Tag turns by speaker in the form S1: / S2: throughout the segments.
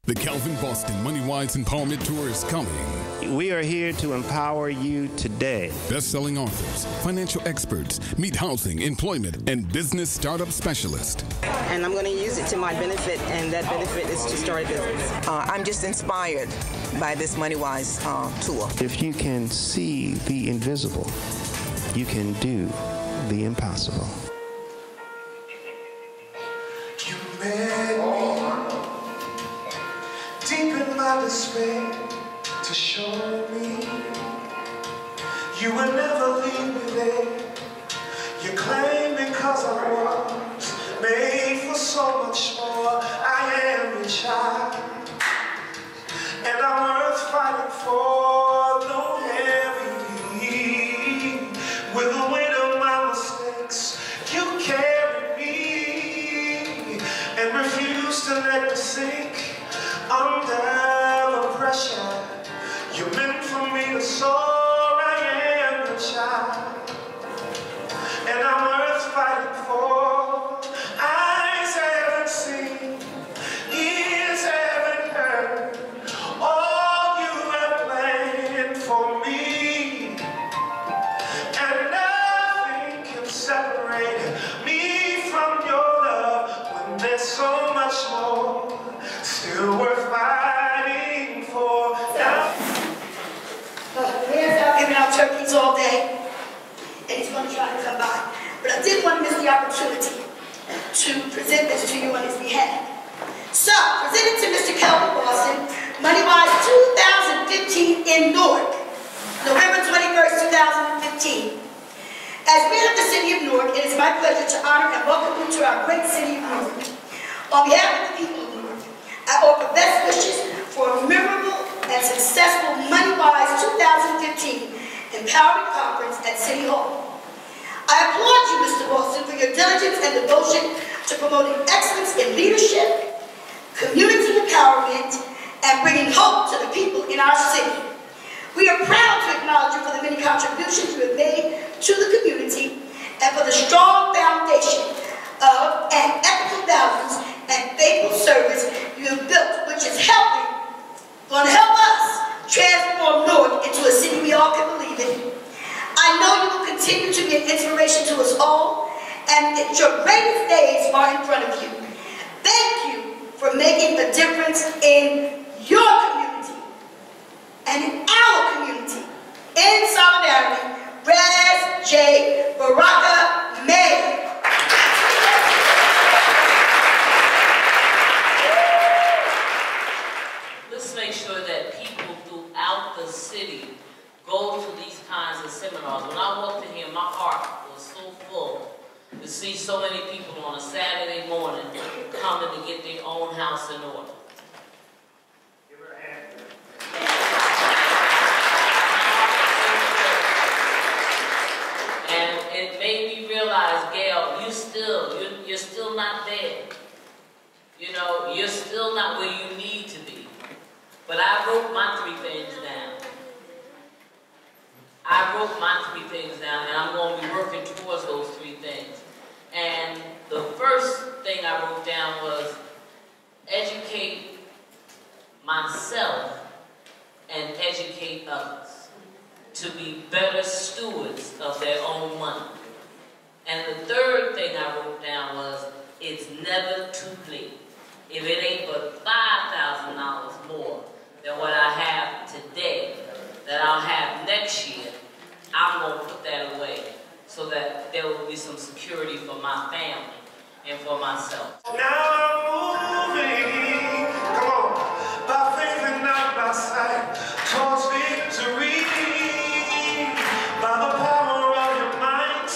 S1: The Calvin Boston Moneywise Empowerment Tour is coming.
S2: We are here to empower you today.
S1: Best-selling authors, financial experts, meet housing, employment, and business startup specialists.
S3: And I'm going to use it to my benefit, and that benefit is to start a business.
S4: I'm just inspired by this Moneywise tour.
S2: If you can see the invisible, you can do the impossible.
S5: You made me deep in my despair to show me you would never leave me there. You claim because I was made for so much more. I am your child, and I'm worth fighting for. Though heavy with the weight of my mistakes, you carry me and refuse to let me sink under the pressure. You meant for me to soar. I am your child, and I'm worth fighting for. Eyes haven't seen, ears haven't heard all you have planned for me, and nothing can separate me from your love when there's so much more still worth fighting for.
S6: Mayor's out giving out turkeys all day, and he's going to try to come by. But I didn't want to miss the opportunity to present this to you on his behalf. So, presented to Mr. Calvin Boston, Moneywise 2015 in Newark, November 21st, 2015. As mayor of the city of Newark, it is my pleasure to honor and welcome you to our great city of Newark. On behalf of the people of Newark, I offer best wishes for a memorable and successful Moneywise 2015 Empowerment Conference at City Hall. I applaud you, Mr. Boston, for your diligence and devotion to promoting excellence in leadership, community empowerment, and bringing hope to the people in our city. We are proud to acknowledge you for the many contributions you have made to the community and for the strong foundation of and ethical values and faithful service you have built, which is going to help us transform Newark into a city we all can believe in. I know you will continue to be an inspiration to us all, and that your greatest days are in front of you. Thank you for making a difference in your community and in our community. In solidarity, Raz J. Baraka May.
S7: Let's make sure that people throughout the city go to these kinds of seminars. When I walked in here, my heart was so full to see so many people on a Saturday morning coming to get their own house in order.
S5: Give her a hand.
S7: And it made me realize, Gail, you're still not there. You know, you're still not where you need to be. But I wrote my 3 things down. And I'm going to be working towards those 3 things. And the first thing I wrote down was educate myself and educate others to be better stewards of their own money. And the third thing I wrote down was it's never too late. If it ain't but $5,000 more than what I have today, that I'll have next year, I'm going to put that away so that there will be some security for my family and for myself.
S5: Now I'm moving, come on, by faith and not by sight, towards victory. By the power of your might,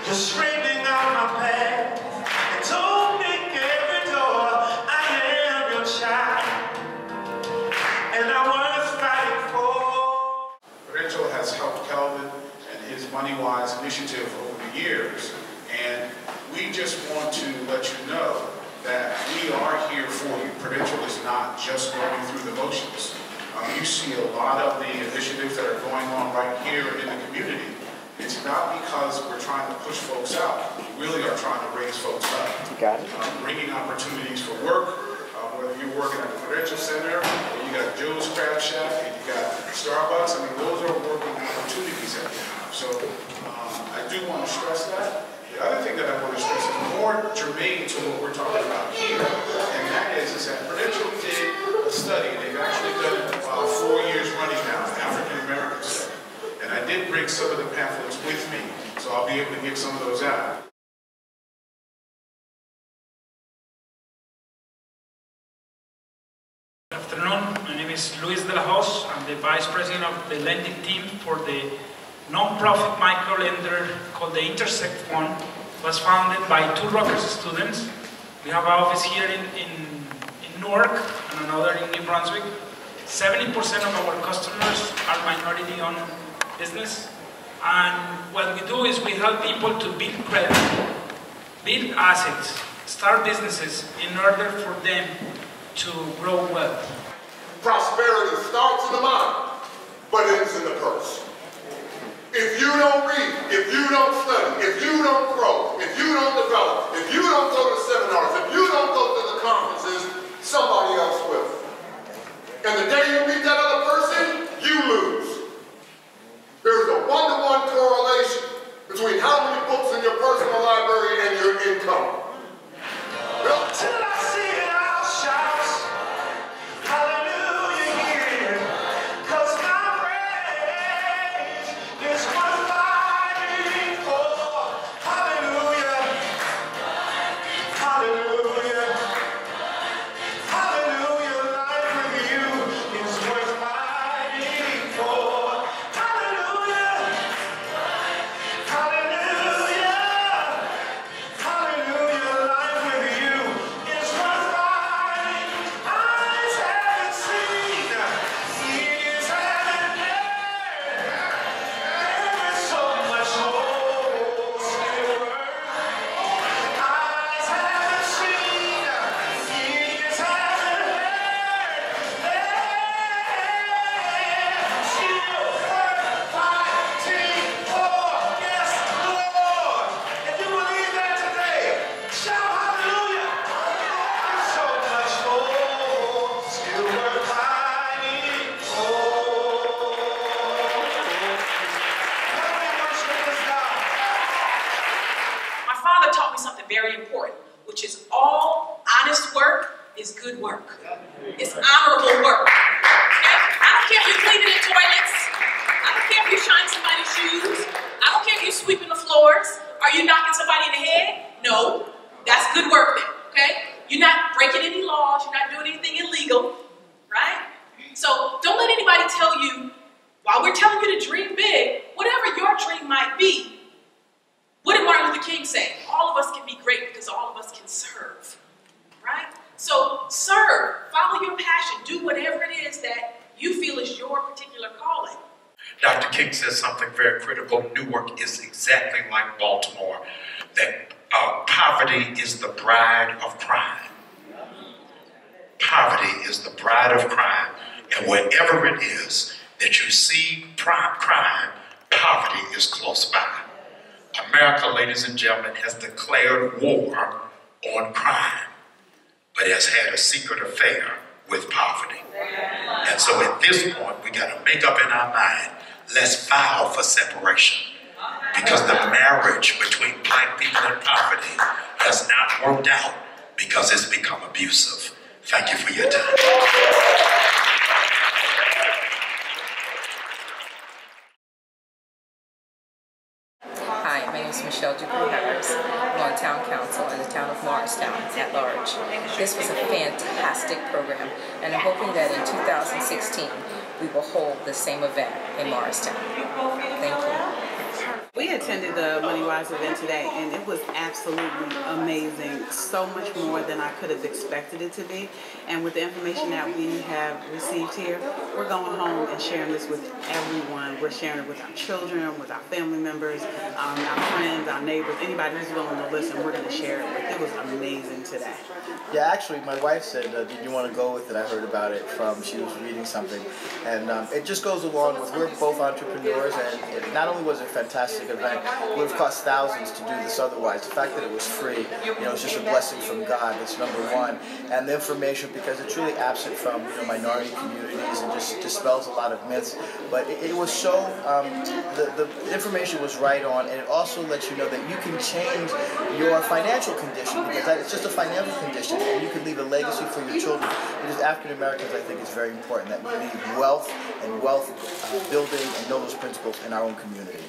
S5: you're straightening out my path and opening every door. I am your child, and I'm worth fighting for.
S8: Prudential has helped Calvin and his Moneywise initiative over the years, and we just want to let you know that we are here for you. Prudential is not just going through the motions. You see a lot of the initiatives that are going on right here in the community. It's not because we're trying to push folks out. We really are trying to raise folks up.
S2: Got it.
S8: Bringing opportunities for work, whether whether you're working at the Prudential Center, or you got Joe's Crab Shack, and you got Starbucks. I mean, those are working opportunities that you have. So I do want to stress that. The other thing that I want to stress is more germane to what we're talking about here, and that is that Prudential did a study. They've actually done it 4 years running now, African American study. And I did bring some of the pamphlets with me, so I'll be able to get some of those out.
S9: Good afternoon. My name is Luis de la Hoz. I'm the Vice President of the lending team for the non-profit micro-lender called the Intersect Fund. It was founded by 2 Rutgers students. We have an office here in Newark and another in New Brunswick. 70% of our customers are minority-owned business. And what we do is we help people to build credit, build assets, start businesses in order for them to grow wealth.
S10: Prosperity starts in the mind, but ends in the purse. If you don't read, if you don't study, if you don't grow, if you don't develop, if you don't go to seminars, if you don't go to the conferences, somebody else will. And the day you meet that other person, you lose. There's a one-to-one correlation between how many books in your personal library and your income.
S5: Till I see it, I'll shout hallelujah here, 'cause my praise is worth fighting for. Hallelujah, hallelujah, hallelujah. Life with you is worth fighting for. Hallelujah, hallelujah, hallelujah. Life with you is worth fighting. Eyes haven't seen, ears haven't heard. There is so much more still worth. Eyes haven't seen, ears haven't heard. There's still worth fighting for. Yes, Lord. If you believe that today, shout hallelujah. There's so much more still worth fighting for. Let me worship this God.
S11: My father taught me something very important, which is all honest work is good work. It's honorable work. Okay? I don't care if you're cleaning the toilets. I don't care if you're shining somebody's shoes. I don't care if you're sweeping the floors. Are you knocking somebody in the head? No. That's good work then. Okay? You're not breaking any laws. You're not doing anything illegal. Right? So don't let anybody tell you, while we're telling you to dream big, whatever your dream might be, what did Martin Luther King say? All of us can be great because all of us can serve, right? So serve, follow your passion, do whatever it is that you feel is your particular calling.
S12: Dr. King says something very critical. Newark is exactly like Baltimore, that poverty is the bride of crime. Poverty is the bride of crime. And wherever it is that you see crime, poverty is close by. America, ladies and gentlemen, has declared war on crime, but has had a secret affair with poverty. And so at this point, we got to make up in our mind, let's file for separation. Because the marriage between black people and poverty has not worked out because it's become abusive. Thank you for your time.
S13: Hi, my name is Michelle Dupree-Harris. I'm on Town Council in the town of Morristown at large. This was a fantastic program, and I'm hoping that in 2016 we will hold the same event in Morristown. Thank you.
S14: We attended the Moneywise event today, and it was absolutely amazing. So much more than I could have expected it to be. And with the information that we have received here, we're going home and sharing this with everyone. We're sharing it with our children, with our family members, our friends, our neighbors, anybody who's willing to listen, we're going to share it with. It was amazing today.
S15: Yeah, actually, my wife said, did you want to go with it? I heard about it she was reading something. And it just goes along with, we're both entrepreneurs, and not only was it a fantastic event, event. It would have cost thousands to do this otherwise. The fact that it was free, it's just a blessing from God. That's number one. And the information, because it's really absent from minority communities and just dispels a lot of myths. But it was so, the information was right on, and it also lets you know that you can change your financial condition, because it's just a financial condition, and you can leave a legacy for your children. Because African Americans, I think it's very important that we leave wealth and wealth building and know those principles in our own community.